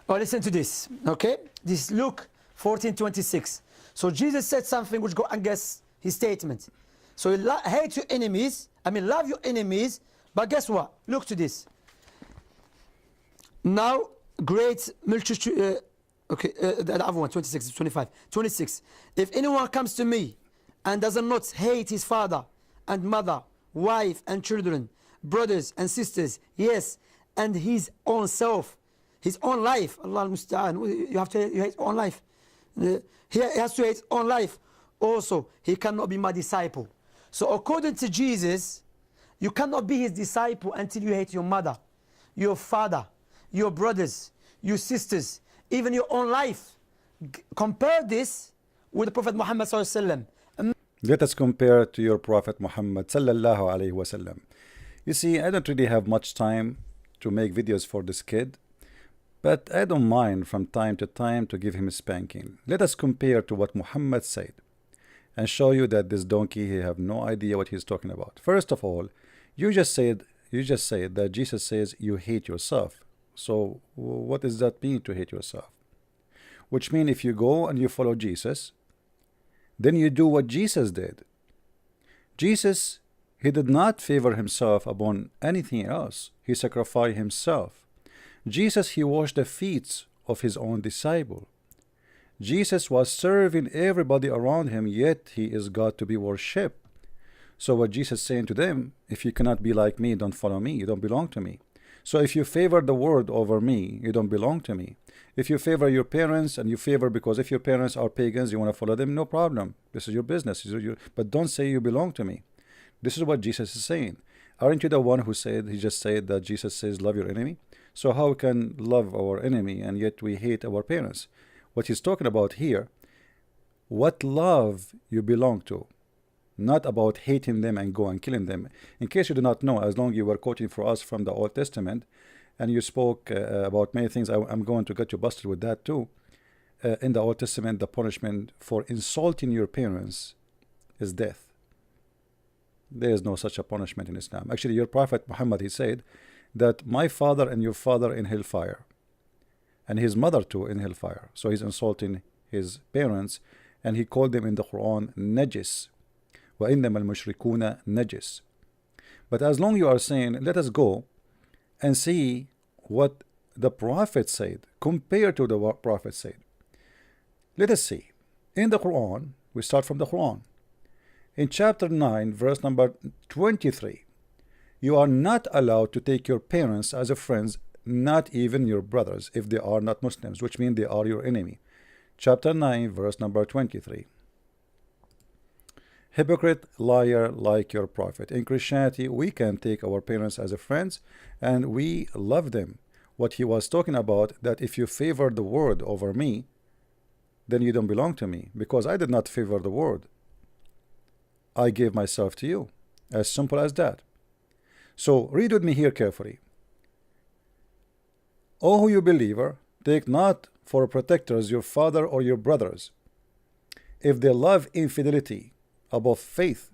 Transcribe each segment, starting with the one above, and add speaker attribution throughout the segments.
Speaker 1: Oh, listen to this, okay? This is Luke 14:26. So Jesus said something which go against his statement. So hate your enemies, love your enemies, but guess what? Look to this. Now, great multitude, the other one, 26, 25, 26. If anyone comes to me and does not hate his father and mother, wife and children, brothers and sisters, yes, and his own self, his own life, Allah al-Musta'an, you have to hate your own life. He has to hate his own life. Also, he cannot be my disciple. So according to Jesus, you cannot be his disciple until you hate your mother, your father, your brothers, your sisters, even your own life. Compare this with the Prophet Muhammad sallallahu alaihi wasallam.
Speaker 2: Let us compare to your Prophet Muhammad sallallahu alaihi wasallam. You see, I don't really have much time to make videos for this kid, but I don't mind from time to time to give him a spanking. Let us compare to what Muhammad said and show you that this donkey, he have no idea what he's talking about. First of all, you just said that Jesus says you hate yourself. So what does that mean, to hate yourself? Which means if you go and you follow Jesus, then you do what Jesus did. Jesus, he did not favor himself upon anything else. He sacrificed himself. Jesus, he washed the feet of his own disciple. Jesus was serving everybody around him, yet he is God to be worshipped. So what Jesus is saying to them, if you cannot be like me, don't follow me, you don't belong to me. So if you favor the world over me, you don't belong to me. If you favor your parents, and you favor, because if your parents are pagans, you want to follow them, no problem. This is your business. But don't say you belong to me. This is what Jesus is saying. Aren't you the one who said, he just said that Jesus says love your enemy? So how can love our enemy and yet we hate our parents? What he's talking about here, what love you belong to, not about hating them and go and killing them. In case you do not know, as long as you were quoting for us from the Old Testament, and you spoke about many things, I'm going to get you busted with that too. In the Old Testament, the punishment for insulting your parents is death. There is no such a punishment in Islam. Actually, your Prophet Muhammad, he said that my father and your father in hellfire, and his mother too in hellfire. So he's insulting his parents, and he called them in the Quran najis. وَإِنَّمَا الْمُشْرِكُونَ najis. But as long you are saying, let us go and see what the Prophet said, compared to the what Prophet said. Let us see. In the Quran, we start from the Quran. In chapter 9, verse number 23, you are not allowed to take your parents as a friends, not even your brothers, if they are not Muslims, which means they are your enemy. Chapter 9, verse number 23. Hypocrite, liar, like your prophet. In Christianity, we can take our parents as a friends, and we love them. What he was talking about, that if you favor the word over me, then you don't belong to me, because I did not favor the word. I gave myself to you. As simple as that. So read with me here carefully. O you believer, take not for protectors your father or your brothers, if they love infidelity above faith.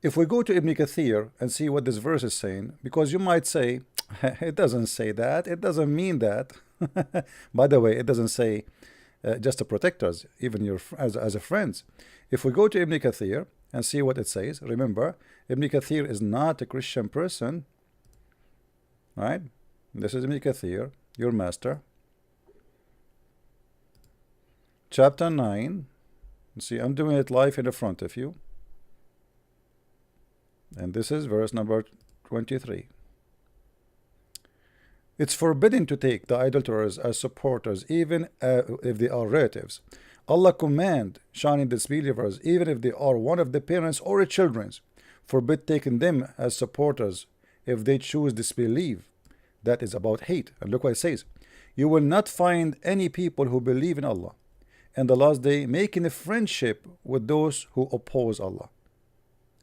Speaker 2: If we go to Ibn Kathir and see what this verse is saying, because you might say, it doesn't say that, it doesn't mean that. By the way, it doesn't say just the protectors, even your as a friends. If we go to Ibn Kathir and see what it says, remember, Ibn Kathir is not a Christian person, right? This is Ibn Kathir, your master. Chapter 9. See, I'm doing it live in the front of you. And this is verse number 23. It's forbidden to take the idolaters as supporters, even if they are relatives. Allah command shining disbelievers, even if they are one of the parents or children's, forbid taking them as supporters if they choose disbelief. That is about hate. And look what it says. You will not find any people who believe in Allah and the last day making a friendship with those who oppose Allah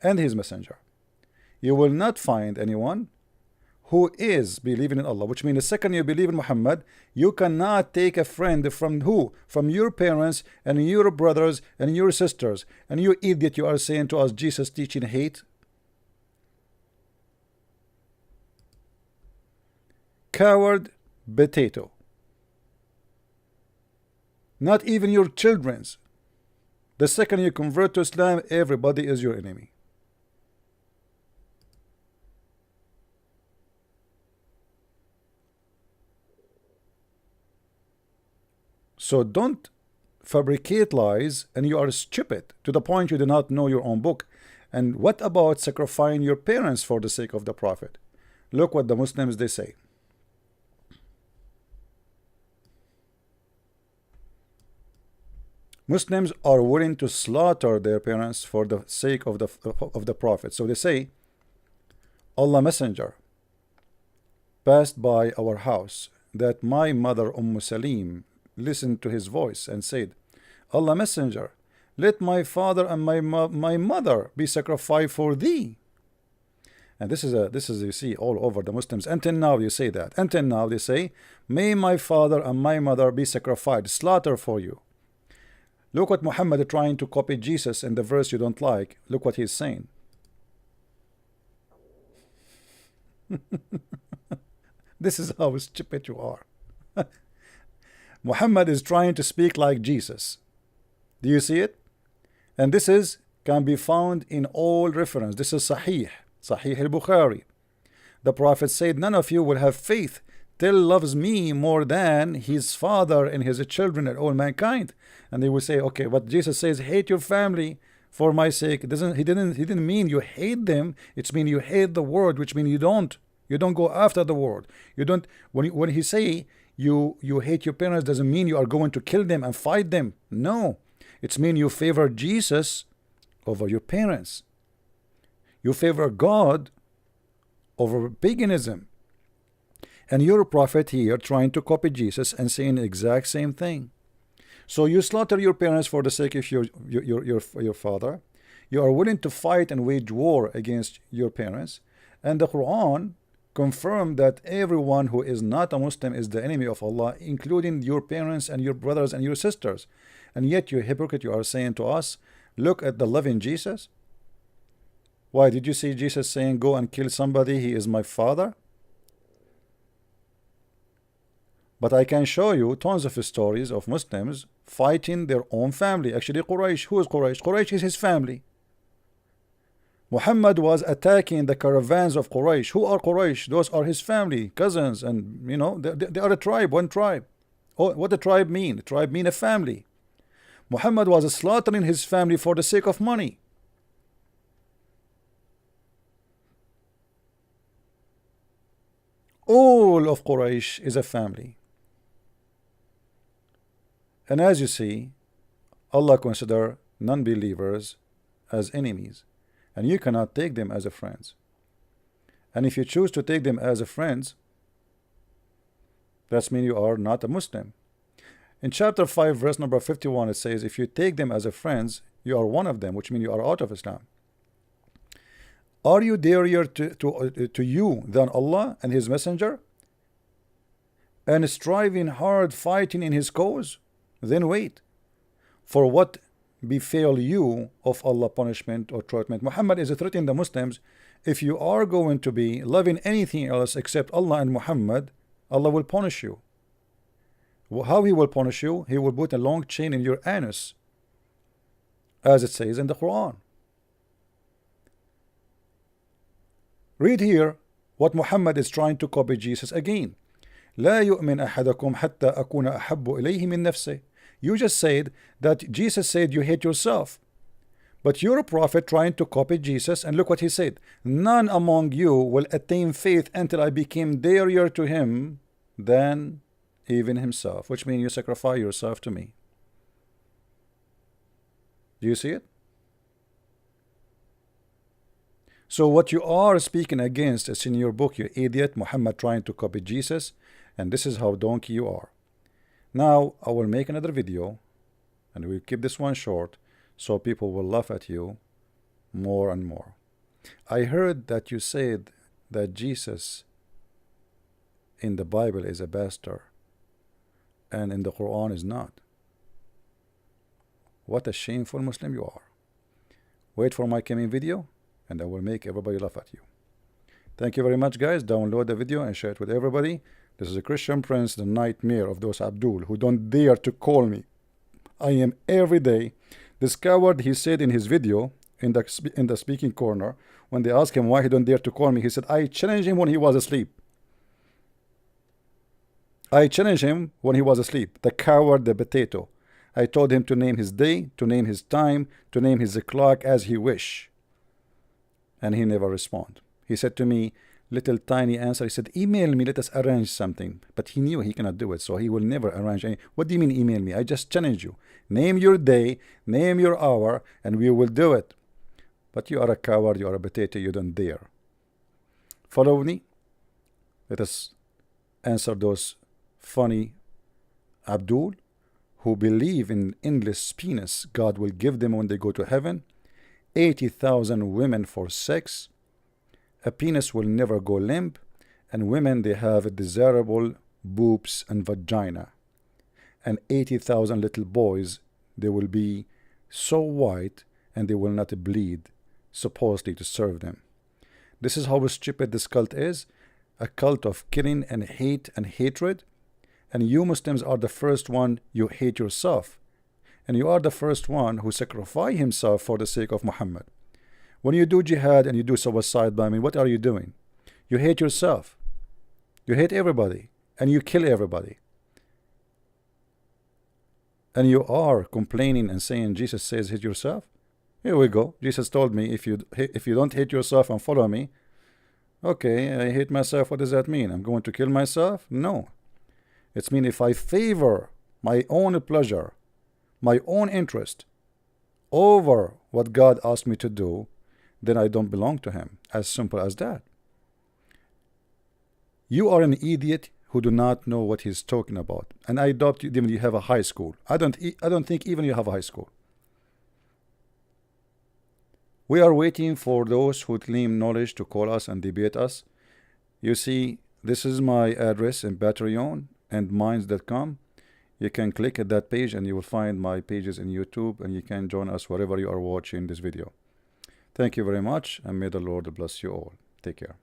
Speaker 2: and his messenger. You will not find anyone who is believing in Allah, which means the second you believe in Muhammad, you cannot take a friend from who? From your parents and your brothers and your sisters. And you idiot, you are saying to us Jesus teaching hate. Coward potato. Not even your children's. The second you convert to Islam, everybody is your enemy. So don't fabricate lies, and you are stupid to the point you do not know your own book. And what about sacrificing your parents for the sake of the Prophet? Look what the Muslims they say. Muslims are willing to slaughter their parents for the sake of the Prophet. So they say, Allah Messenger passed by our house, that my mother Salim listened to his voice and said, Allah Messenger, let my father and my mother be sacrificed for thee. And this is you see all over the Muslims. Until now you say that. Until now they say, may my father and my mother be sacrificed, slaughter for you. Look what Muhammad is trying to copy Jesus in the verse you don't like. Look what he's saying. This is how stupid you are. Muhammad is trying to speak like Jesus. Do you see it? And this can be found in all reference. This is Sahih al-Bukhari. The Prophet said, none of you will have faith till loves me more than his father and his children and all mankind. And they will say, okay, what Jesus says, hate your family for my sake. He didn't mean you hate them. It's mean you hate the world, which means you don't go after the world. You don't when he say you hate your parents, doesn't mean you are going to kill them and fight them. No, it's mean you favor Jesus over your parents. You favor God over paganism. And you're a prophet here trying to copy Jesus and saying the exact same thing. So you slaughter your parents for the sake of your father. You are willing to fight and wage war against your parents. And the Quran confirmed that everyone who is not a Muslim is the enemy of Allah, including your parents and your brothers and your sisters. And yet you hypocrite, you are saying to us, look at the loving Jesus. Why did you see Jesus saying, go and kill somebody, he is my father? But I can show you tons of stories of Muslims fighting their own family. Actually, Quraysh. Who is Quraysh? Quraysh is his family. Muhammad was attacking the caravans of Quraysh. Who are Quraysh? Those are his family, cousins, and they are a tribe, one tribe. Oh, what the tribe mean? The tribe mean a family. Muhammad was slaughtering his family for the sake of money. All of Quraysh is a family. And as you see, Allah consider non-believers as enemies, and you cannot take them as a friends. And if you choose to take them as a friends, that means you are not a Muslim. In chapter 5 verse number 51 it says, if you take them as a friends, you are one of them, which means you are out of Islam. Are you dearer to you than Allah and his messenger, and striving hard fighting in his cause? Then wait for what befell you of Allah punishment or treatment. Muhammad is threatening the Muslims, if you are going to be loving anything else except Allah and Muhammad, Allah will punish you. How he will punish you? He will put a long chain in your anus, as it says in the Quran. Read here what Muhammad is trying to copy Jesus again. لا يؤمن أحدكم حتى أكون أحب إليه من نفسه. You just said that Jesus said you hate yourself. But you're a prophet trying to copy Jesus, and look what he said. None among you will attain faith until I became dearer to him than even himself. Which means you sacrifice yourself to me. Do you see it? So what you are speaking against is in your book, you idiot. Muhammad trying to copy Jesus, and this is how donkey you are. Now I will make another video, and we'll keep this one short so people will laugh at you more and more. I heard that you said that Jesus in the Bible is a bastard and in the Quran is not. What a shameful Muslim you are. Wait for my coming video, and I will make everybody laugh at you. Thank you very much, guys. Download the video and share it with everybody. This is a Christian Prince, the nightmare of those Abdul who don't dare to call me. I am every day. This coward, he said in his video, in the speaking corner, when they asked him why he don't dare to call me, he said, I challenged him when he was asleep. I challenged him when he was asleep. The coward, the potato. I told him to name his day, to name his time, to name his clock as he wish. And he never responded. He said to me, little tiny answer. He said, email me, let us arrange something. But he knew he cannot do it, so he will never arrange any. What do you mean email me? I just challenge you. Name your day, name your hour, and we will do it. But you are a coward, you are a potato, you don't dare. Follow me. Let us answer those funny Abdul who believe in endless penis God will give them when they go to heaven. 80,000 women for sex. A penis will never go limp, and women, they have desirable boobs and vagina. And 80,000 little boys, they will be so white and they will not bleed, supposedly to serve them. This is how stupid this cult is, a cult of killing and hate and hatred. And you Muslims are the first one you hate yourself, and you are the first one who sacrifice himself for the sake of Muhammad. When you do jihad and you do suicide bombing, what are you doing? You hate yourself. You hate everybody. And you kill everybody. And you are complaining and saying Jesus says hate yourself? Here we go. Jesus told me if you don't hate yourself and follow me, okay, I hate myself. What does that mean? I'm going to kill myself? No. It means if I favor my own pleasure, my own interest, over what God asked me to do, then I don't belong to him. As simple as that. You are an idiot who do not know what he's talking about. And I doubt you even you have a high school. I don't think even you have a high school. We are waiting for those who claim knowledge to call us and debate us. You see, this is my address in Patreon and minds.com. You can click at that page and you will find my pages in YouTube, and you can join us wherever you are watching this video. Thank you very much, and may the Lord bless you all. Take care.